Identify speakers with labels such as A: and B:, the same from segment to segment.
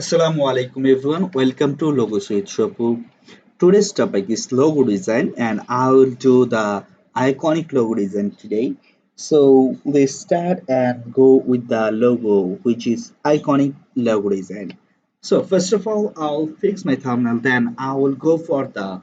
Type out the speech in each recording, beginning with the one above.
A: Assalamu alaikum everyone. Welcome to Logo with Sopu. Today's topic is logo design and I will do the iconic logo design today. So let's start and go with the logo which is iconic logo design. So first of all I'll fix my thumbnail, then I will go for the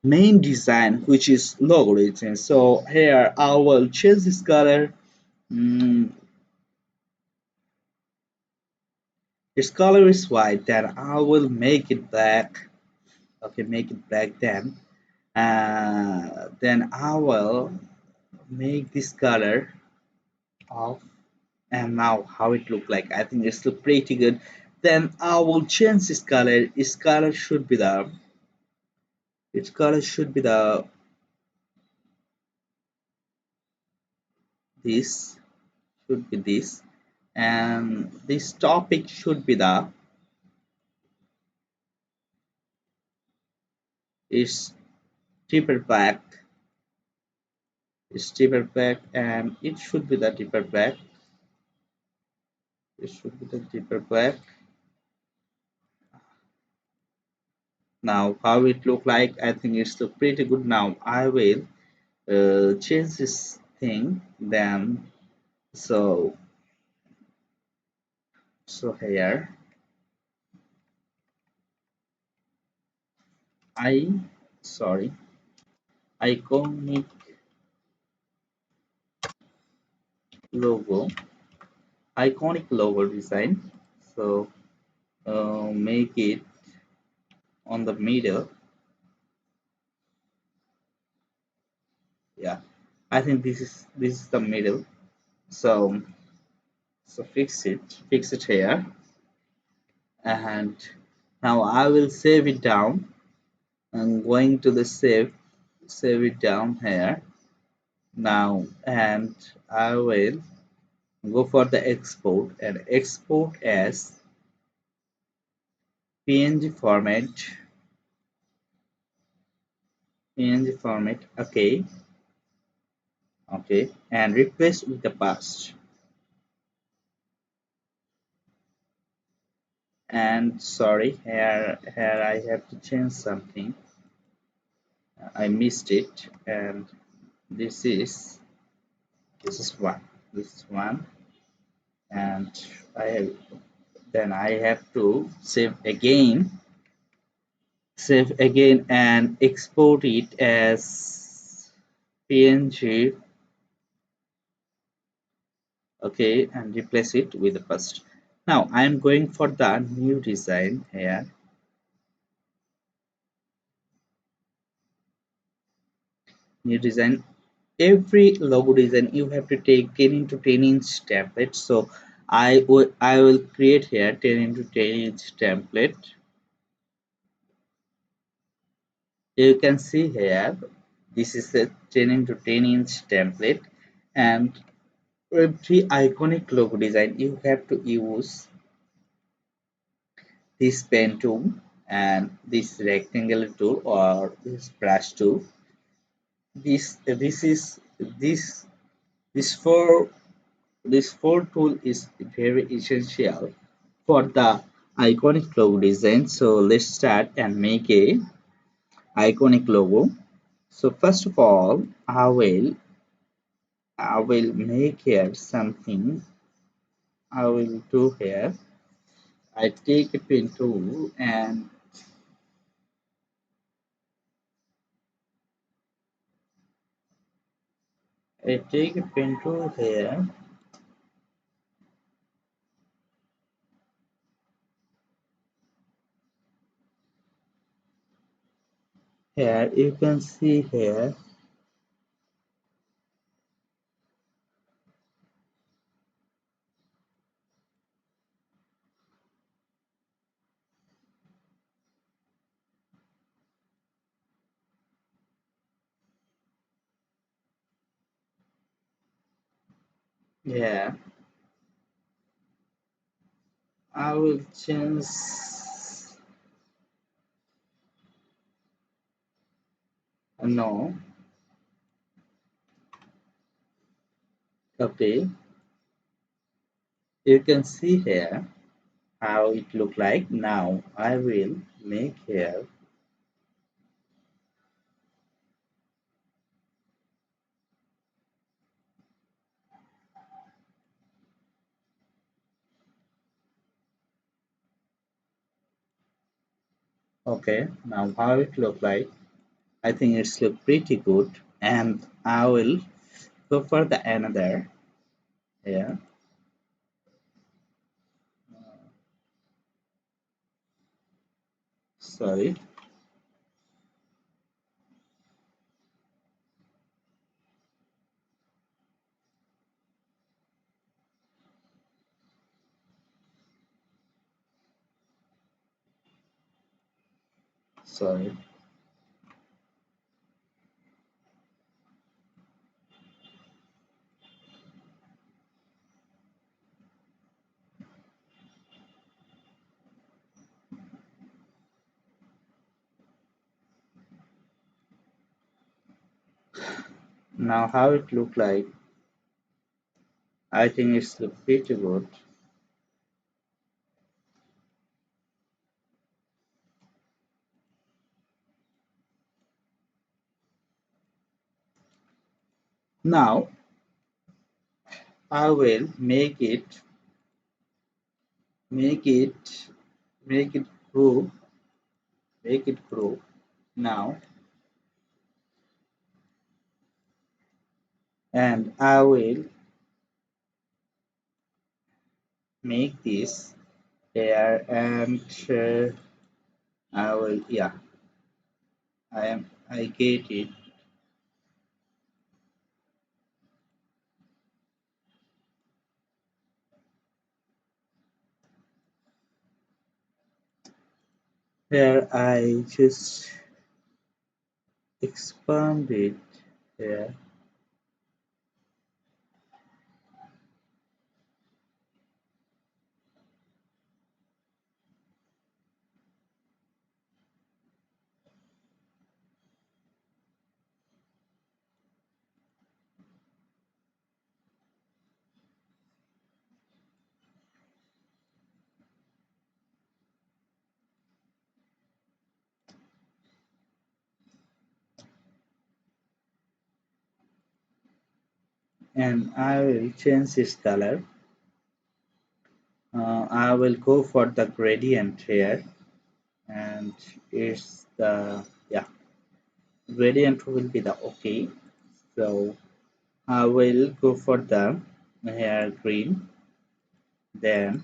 A: main design which is logo design. So here I will change this color. Mm, its color is white, then I will make it black. Okay, make it black, then I will make this color off, and now how it look like, I think it's look pretty good. Then I will change this color. Its color should be the this should be this, and this topic should be the is deeper black. It's deeper black, and it should be the deeper black. It should be the deeper black. Now how it look like, I think it's look pretty good. Now I will change this thing, then so here I sorry iconic logo design. So make it on the middle. Yeah, I think this is the middle. So fix it here, and now I will save it down. I'm going to the save it down here now, and I will go for the export and export as png format. Okay, and replace with the past. And sorry, here I have to change something. I missed it, and this is one, and I have then I have to save again and export it as png. Okay, and replace it with the first. Now I am going for the new design here. New design. Every logo design you have to take 10 into 10 inch template. So I will create here 10 into 10 inch template. You can see here this is a 10 into 10 inch template, and every iconic logo design you have to use this pen tool and this rectangular tool or this brush tool. This this is this this four this four tool is very essential for the iconic logo design. So let's start and make a iconic logo. So first of all I will make here something. I will do here. I take a pen tool and I take a pen tool here. Here you can see here. Yeah, I will change. No. Okay, you can see here how it look like. Now I will make here. Okay, now how it look like. I think it's look pretty good, and I will go for the another. Yeah, sorry, sorry. Now how it look like. I think it's look pretty good. Now I will make it, make it grow, make it grow. Now, and I will make this here, and I will, yeah, I get it. Here I just expand it here. And I will change this color. I will go for the gradient here, and it's the, yeah, gradient will be the okay. So I will go for the hair green, then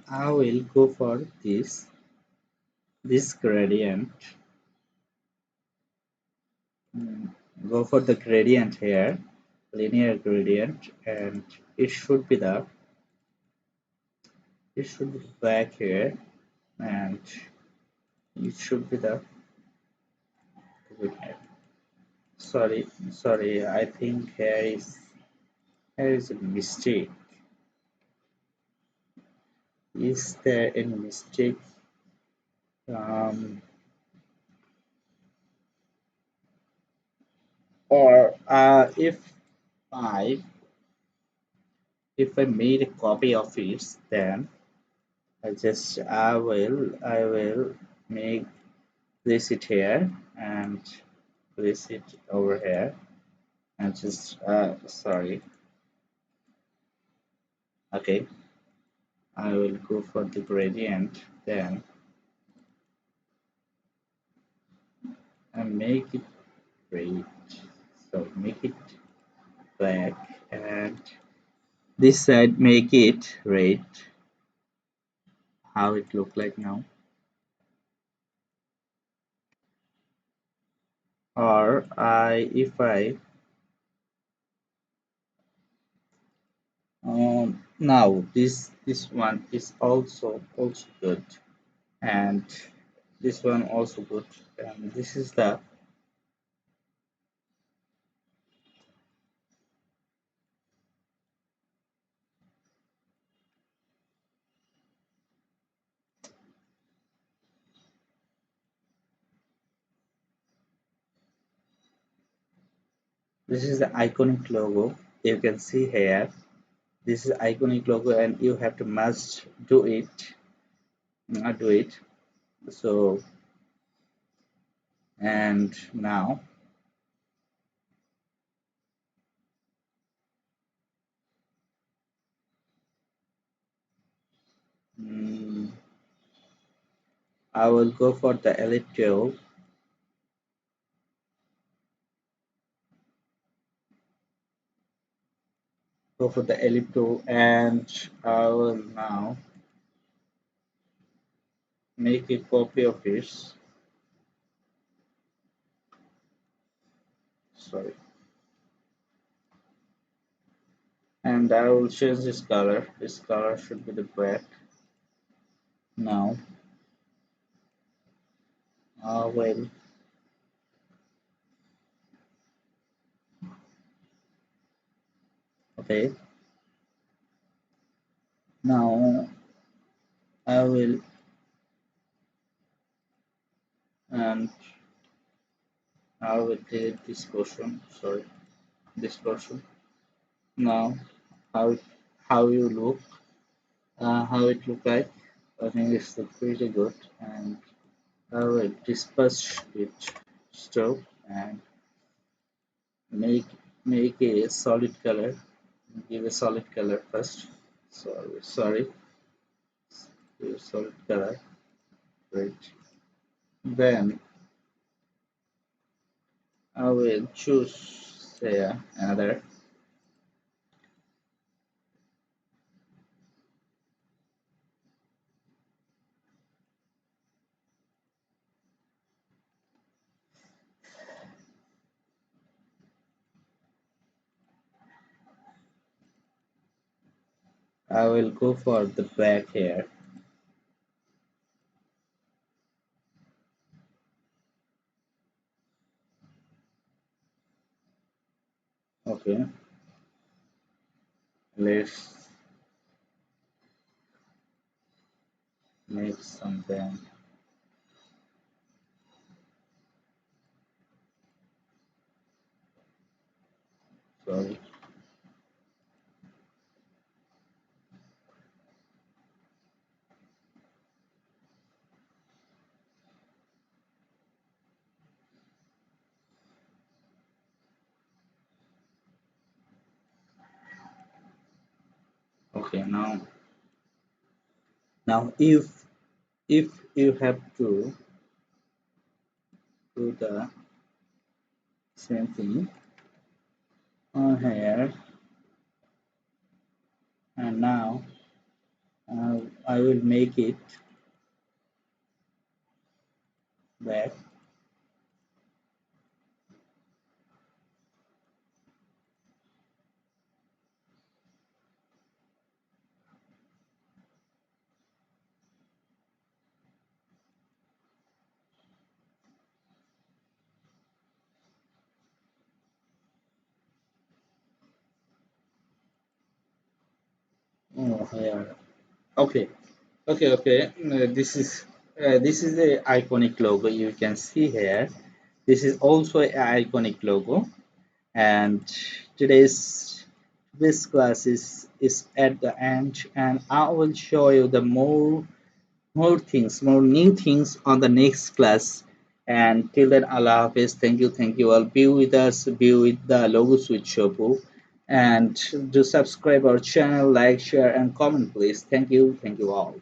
A: I will go for this gradient. Mm, Go for the gradient here, linear gradient, and it should be the it should be back here, and it should be the sorry, sorry, I think here is a mistake. Is there any mistake? Um, or I if I made a copy of it, then I will make place it here and place it over here, and just sorry. Okay, I will go for the gradient then and make it red. So make it black, and this side make it red. How it look like now? Or I if I now this one is also good, and this one also good, and this is the iconic logo you can see here. This is iconic logo and you have to must do it, not do it. So, and now mm, I will go for the elliptical, and I will now make a copy of this. Sorry, and I will change this color. This color should be the black. Now I will okay. Now I will and I will delete this portion. Sorry, this portion. Now how how you look, how it look like. I think it's look pretty good, and I will disperse it stroke and make make a solid color. Give a solid color first. Sorry, give a solid color. Right. Then I will choose say another. I will go for the black here. Okay, let's make something. Sorry. Okay, now if you have to do the same thing on here, and now I will make it black. Oh, yeah. Okay, okay. This is the iconic logo you can see here. This is also an iconic logo, and today's this class is at the end, and I will show you the more new things on the next class. And till then, Allah Hafiz. Thank you all. Be with us, be with the logos with Shopu. And do subscribe our channel, like, share, and comment, please. Thank you all.